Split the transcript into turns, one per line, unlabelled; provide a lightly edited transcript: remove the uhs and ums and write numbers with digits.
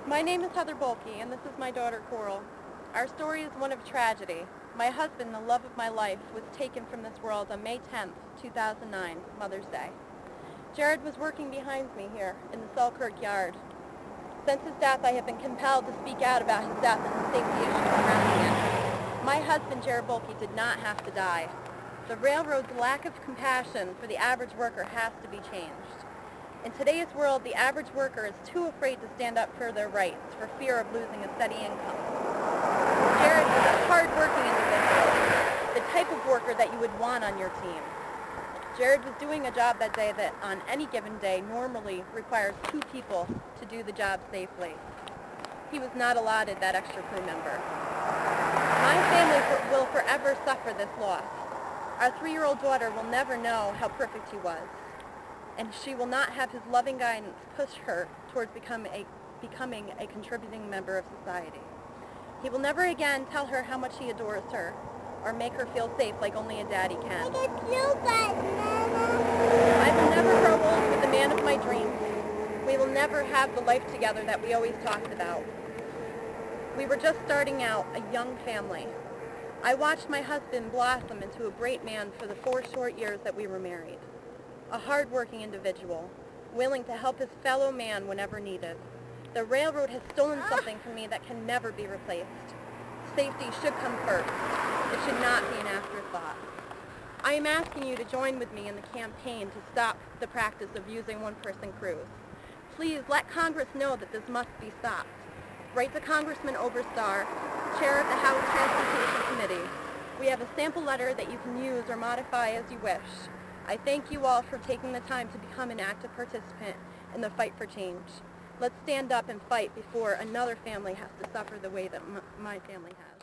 My name is Heather Boehlke, and this is my daughter, Coral. Our story is one of tragedy. My husband, the love of my life, was taken from this world on May 10th, 2009, Mother's Day. Jared was working behind me here in the Selkirk yard. Since his death, I have been compelled to speak out about his death and the safety issues surrounding it. My husband, Jared Boehlke, did not have to die. The railroad's lack of compassion for the average worker has to be changed. In today's world, the average worker is too afraid to stand up for their rights for fear of losing a steady income. Jared was a hard-working individual, the type of worker that you would want on your team. Jared was doing a job that day that on any given day normally requires 2 people to do the job safely. He was not allotted that extra crew member. My family will forever suffer this loss. Our 3-year-old daughter will never know how perfect he was, and she will not have his loving guidance push her towards becoming a contributing member of society. He will never again tell her how much he adores her, or make her feel safe like only a daddy can. I will never grow old with the man of my dreams. We will never have the life together that we always talked about. We were just starting out, a young family. I watched my husband blossom into a great man for the 4 short years that we were married. A hard-working individual, willing to help his fellow man whenever needed. The railroad has stolen something from me that can never be replaced. Safety should come first. It should not be an afterthought. I am asking you to join with me in the campaign to stop the practice of using one-person crews. Please let Congress know that this must be stopped. Write to Congressman Oberstar, Chair of the House Transportation Committee. We have a sample letter that you can use or modify as you wish. I thank you all for taking the time to become an active participant in the fight for change. Let's stand up and fight before another family has to suffer the way that my family has.